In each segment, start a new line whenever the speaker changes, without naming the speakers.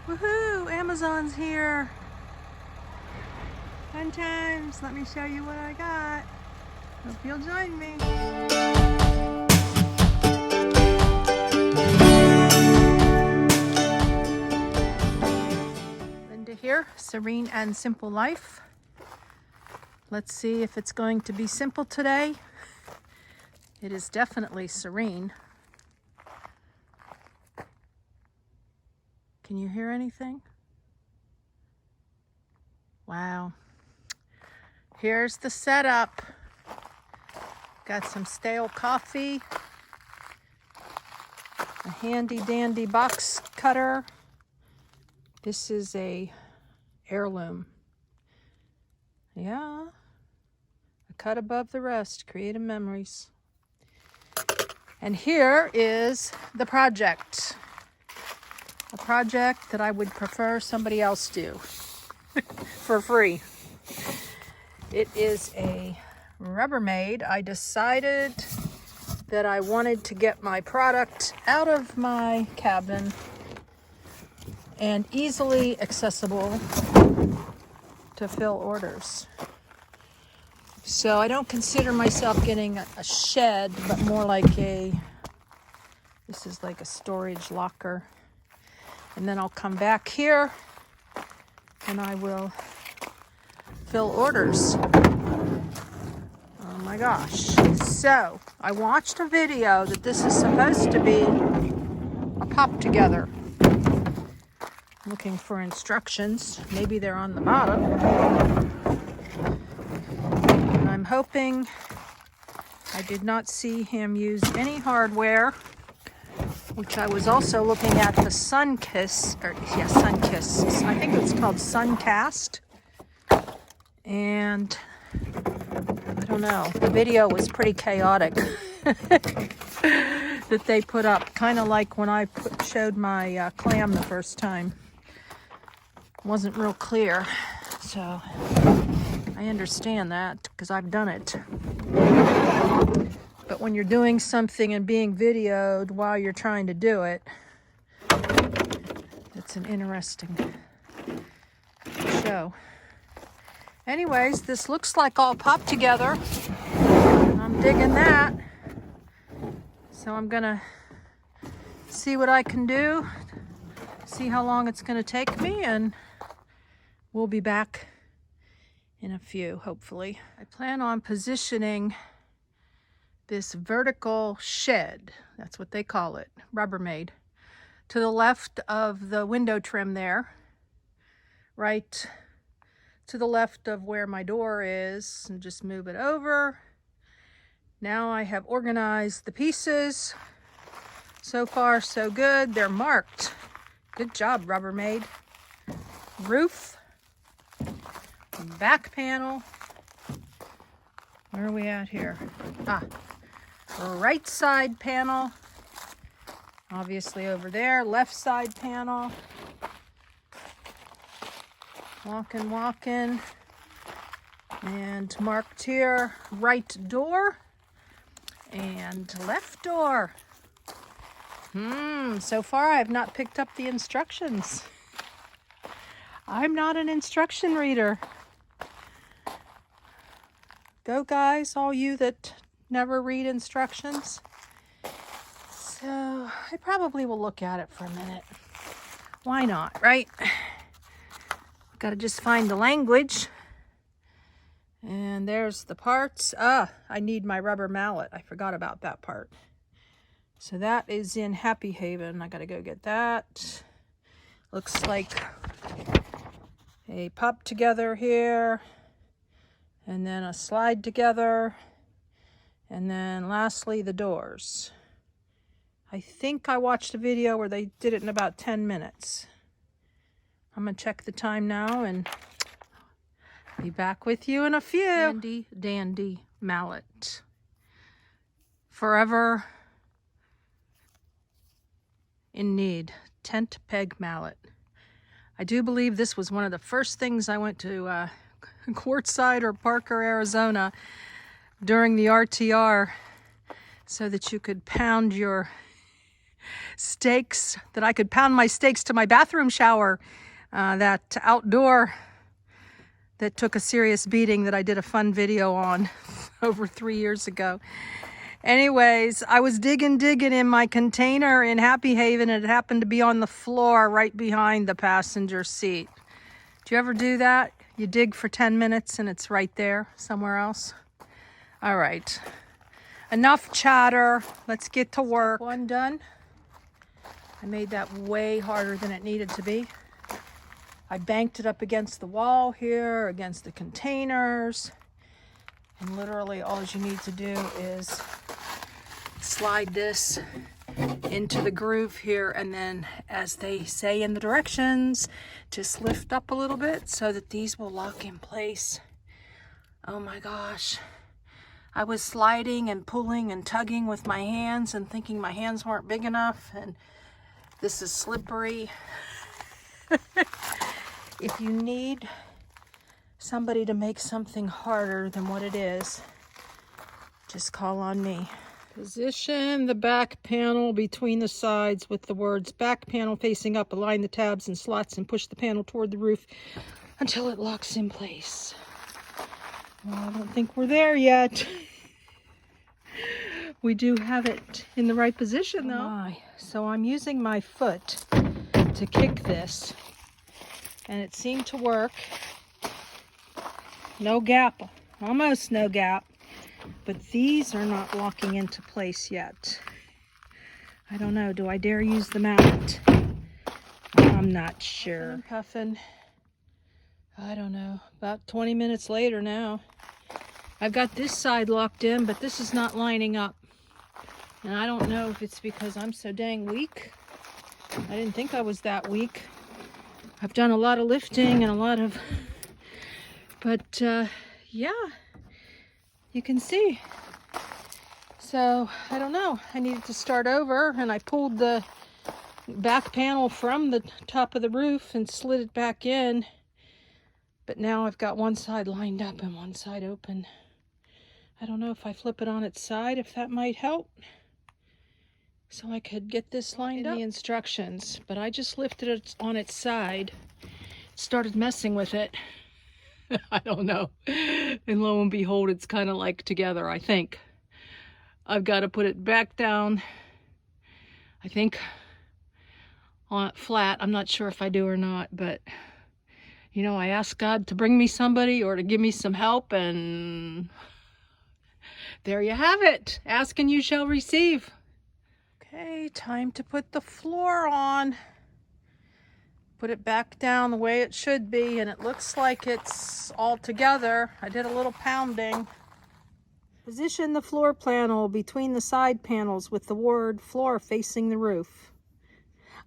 Woohoo! Amazon's here. Fun times. Let me show you what I got. Hope you'll join me. Linda here, Serene and Simple Life. Let's see if it's going to be simple today. It is definitely serene. Can you hear anything? Wow. Here's the setup. Got some stale coffee, a handy dandy box cutter. This is a heirloom. Yeah, a cut above the rest, creative memories. And here is the project. A project that I would prefer somebody else do for free. It is a Rubbermaid. I decided that I wanted to get my product out of my cabin and easily accessible to fill orders. So I don't consider myself getting a shed, but more like this is like a storage locker. And then I'll come back here and I will fill orders. Oh my gosh. So I watched a video that this is supposed to be a pop together. Looking for instructions. Maybe they're on the bottom. And I'm hoping I did not see him use any hardware, which I was also looking at the Sunkiss, Sunkiss. I think it's called Suncast. And I don't know, the video was pretty chaotic that they put up, kind of like when I showed my clam the first time. Wasn't real clear, so I understand that because I've done it. But when you're doing something and being videoed while you're trying to do it, it's an interesting show. Anyways, this looks like all popped together. I'm digging that. So I'm gonna see what I can do, see how long it's gonna take me, and we'll be back in a few, hopefully. I plan on positioning this vertical shed, that's what they call it, Rubbermaid, to the left of the window trim there, right to the left of where my door is, and just move it over. Now I have organized the pieces. So far, so good. They're marked. Good job, Rubbermaid. Roof, back panel. Where are we at here? Right side panel, obviously over there. Left side panel. Walking. And marked here, right door and left door. So far I have not picked up the instructions. I'm not an instruction reader. Go guys, all you that never read instructions. So I probably will look at it for a minute. Why not, right? Gotta just find the language. And there's the parts. I need my rubber mallet. I forgot about that part. So that is in Happy Haven. I gotta go get that. Looks like a pop together here. And then a slide together. And then lastly, the doors. I think I watched a video where they did it in about 10 minutes. I'm gonna check the time now and be back with you in a few. Handy dandy mallet. Forever in need. Tent peg mallet. I do believe this was one of the first things I went to Quartzsite or Parker, Arizona during the RTR so that you could pound your stakes that I could pound my stakes to my bathroom shower. That outdoor that took a serious beating that I did a fun video on over 3 years ago. Anyways, I was digging in my container in Happy Haven, and it happened to be on the floor right behind the passenger seat. Do you ever do that? You dig for 10 minutes and it's right there somewhere else? All right, enough chatter. Let's get to work. One done. I made that way harder than it needed to be. I banked it up against the wall here, against the containers. And literally all you need to do is slide this into the groove here, and then, as they say in the directions, just lift up a little bit so that these will lock in place. Oh my gosh. I was sliding and pulling and tugging with my hands and thinking my hands weren't big enough, and this is slippery. If you need somebody to make something harder than what it is, just call on me. Position the back panel between the sides with the words back panel facing up. Align the tabs and slots and push the panel toward the roof until it locks in place. Well, I don't think we're there yet. We do have it in the right position though. So I'm using my foot to kick this, and it seemed to work. No gap, almost no gap, but these are not locking into place yet. I don't know, do I dare use the mallet? I'm not sure. I'm puffing, I don't know, about 20 minutes later now. I've got this side locked in, but this is not lining up. And I don't know if it's because I'm so dang weak. I didn't think I was that weak. I've done a lot of lifting and a lot of, but yeah, you can see. So I don't know, I needed to start over, and I pulled the back panel from the top of the roof and slid it back in. But now I've got one side lined up and one side open. I don't know if I flip it on its side, if that might help. So I could get this lined up. The instructions, but I just lifted it on its side, started messing with it. I don't know. And lo and behold, it's kind of like together, I think. I've got to put it back down, I think, on flat. I'm not sure if I do or not, but you know, I asked God to bring me somebody or to give me some help, and there you have it. Ask and you shall receive. Okay, time to put the floor on. Put it back down the way it should be, and it looks like it's all together. I did a little pounding. Position the floor panel between the side panels with the word floor facing the roof.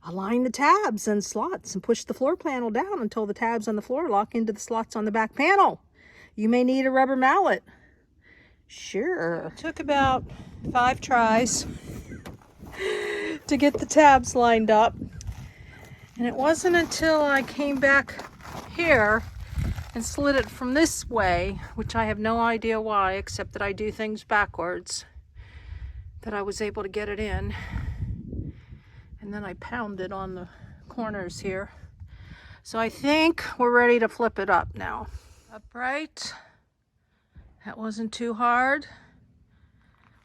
Align the tabs and slots and push the floor panel down until the tabs on the floor lock into the slots on the back panel. You may need a rubber mallet. Sure. It took about 5 tries to get the tabs lined up. And it wasn't until I came back here and slid it from this way, which I have no idea why, except that I do things backwards, that I was able to get it in. And then I pounded on the corners here. So I think we're ready to flip it up now. Upright. That wasn't too hard.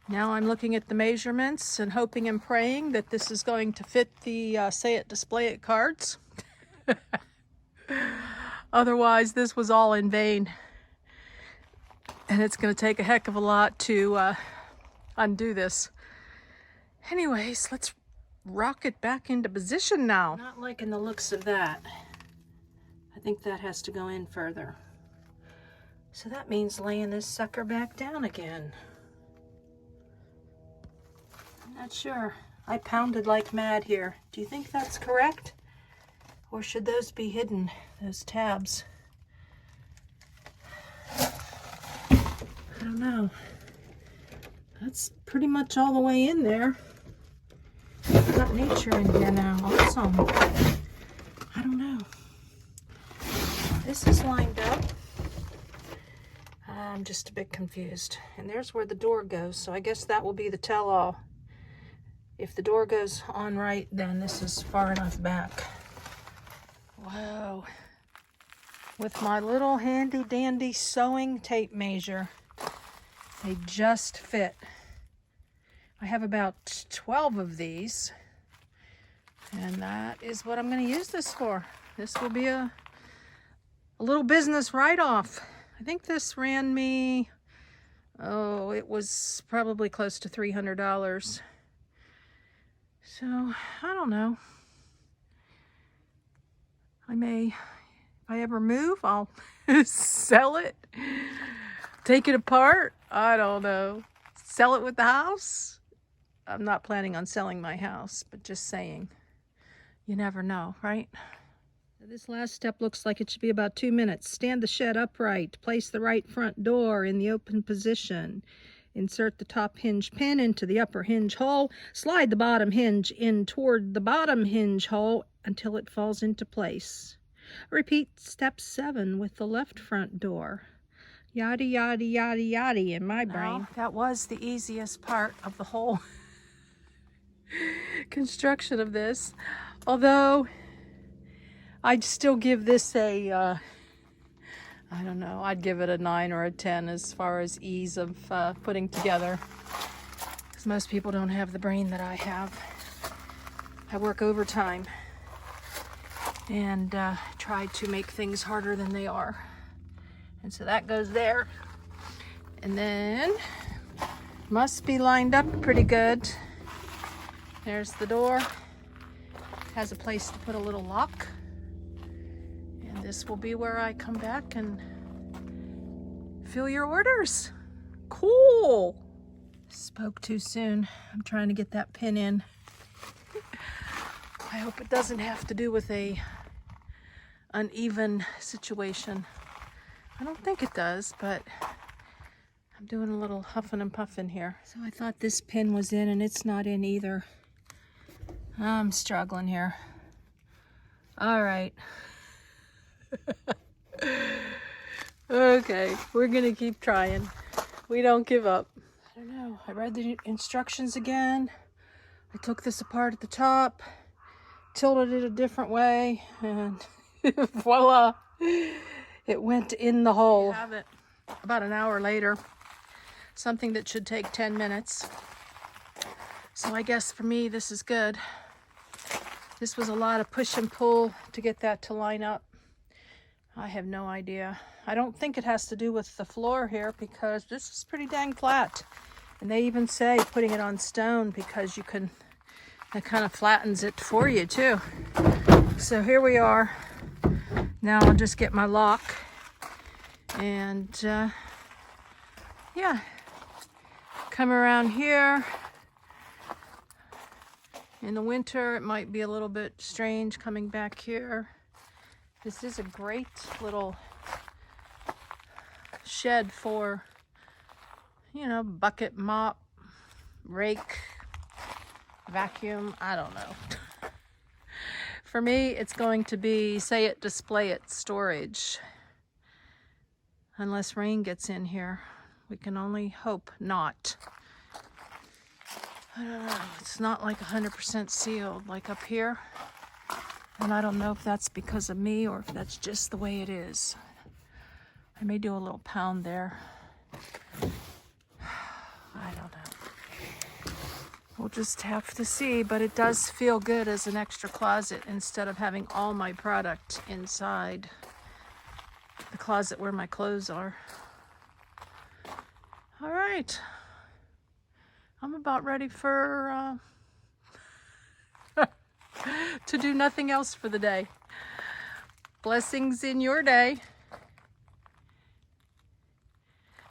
Now I'm looking at the measurements and hoping and praying that this is going to fit the say it, display it cards. Otherwise, this was all in vain. And it's going to take a heck of a lot to undo this. Anyways, let's rock it back into position now. Not liking the looks of that. I think that has to go in further. So that means laying this sucker back down again. I'm not sure. I pounded like mad here. Do you think that's correct? Or should those be hidden, those tabs? I don't know. That's pretty much all the way in there. I've got nature in here now. Awesome. I don't know. This is lined up. I'm just a bit confused. And there's where the door goes, so I guess that will be the tell-all. If the door goes on right, then this is far enough back. Wow. With my little handy dandy sewing tape measure, they just fit. I have about 12 of these, and that is what I'm going to use this for. This will be a little business write-off. I think this ran me, oh, it was probably close to $300. So, I don't know. If I ever move, I'll sell it, take it apart. I don't know. Sell it with the house. I'm not planning on selling my house, but just saying, you never know, right? This last step looks like it should be about 2 minutes. Stand the shed upright. Place the right front door in the open position. Insert the top hinge pin into the upper hinge hole. Slide the bottom hinge in toward the bottom hinge hole until it falls into place. Repeat step 7 with the left front door. Yada, yada, yada, yada in my brain. Now, that was the easiest part of the whole construction of this. Although, I'd still give this a, I don't know, I'd give it a 9 or a 10 as far as ease of putting together. Because most people don't have the brain that I have. I work overtime and try to make things harder than they are. And so that goes there. And then, must be lined up pretty good. There's the door. Has a place to put a little lock. This will be where I come back and fill your orders. Cool. Spoke too soon. I'm trying to get that pin in. I hope it doesn't have to do with a uneven situation. I don't think it does, but I'm doing a little huffing and puffing here. So I thought this pin was in and it's not in either. I'm struggling here. All right. Okay, we're gonna keep trying. We don't give up. I don't know. I read the instructions again. I took this apart at the top, tilted it a different way, and voila, it went in the hole. I have it about an hour later. Something that should take 10 minutes. So I guess for me, this is good. This was a lot of push and pull to get that to line up. I have no idea. I don't think it has to do with the floor here because this is pretty dang flat. And they even say putting it on stone because you can, it kind of flattens it for you too. So here we are. Now I'll just get my lock and yeah, come around here. In the winter, it might be a little bit strange coming back here. This is a great little shed for, you know, bucket, mop, rake, vacuum, I don't know. For me, it's going to be say it, display it, storage. Unless rain gets in here. We can only hope not. I don't know, it's not like 100% sealed like up here. And I don't know if that's because of me or if that's just the way it is. I may do a little pound there. I don't know. We'll just have to see, but it does feel good as an extra closet instead of having all my product inside the closet where my clothes are. All right. I'm about ready for to do nothing else for the day. Blessings in your day.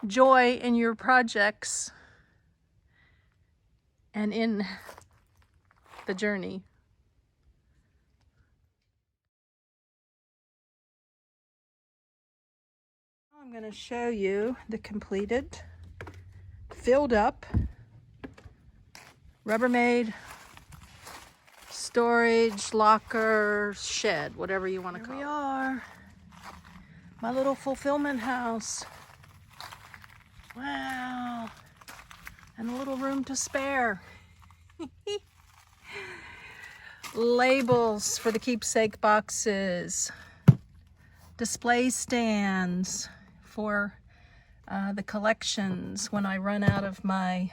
Joy in your projects and in the journey. I'm going to show you the completed, filled up, Rubbermaid storage, locker, shed, whatever you want to call it. Here we are. My little fulfillment house. Wow. And a little room to spare. labels for the keepsake boxes, display stands for the collections when I run out of my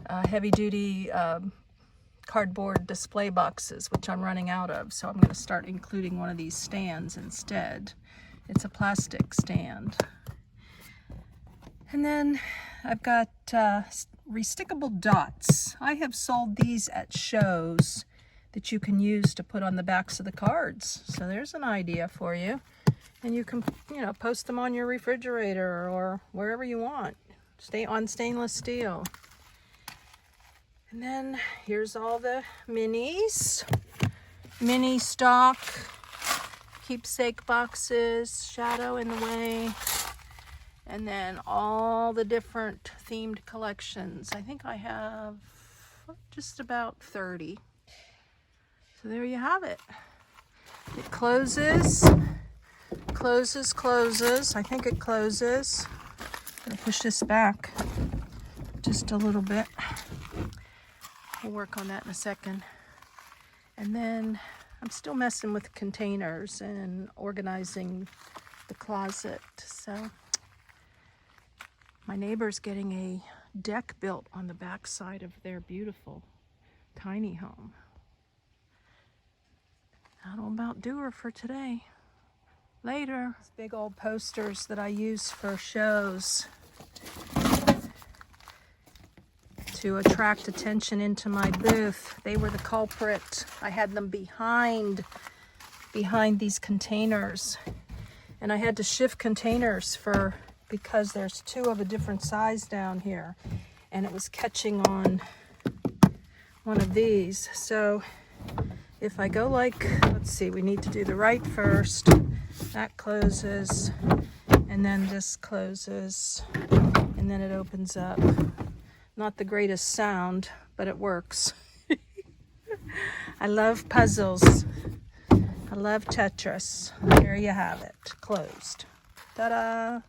heavy-duty cardboard display boxes, which I'm running out of. So I'm going to start including one of these stands instead. It's a plastic stand. And then I've got restickable dots. I have sold these at shows that you can use to put on the backs of the cards. So there's an idea for you. And you can, you know, post them on your refrigerator or wherever you want. Stay on stainless steel. And then here's all the minis. Mini stock, keepsake boxes, shadow in the way. And then all the different themed collections. I think I have just about 30. So there you have it. It closes. Closes. I think it closes. I'm gonna push this back just a little bit. We'll work on that in a second. And then I'm still messing with containers and organizing the closet. So my neighbor's getting a deck built on the back side of their beautiful tiny home. That'll about do her for today. Later. These big old posters that I use for shows to attract attention into my booth. They were the culprit. I had them behind these containers, and I had to shift containers because there's two of a different size down here, and it was catching on one of these. So if I go like, let's see, we need to do the right first. That closes, and then this closes, and then it opens up. Not the greatest sound, but it works. I love puzzles. I love Tetris. There you have it, closed. Ta-da!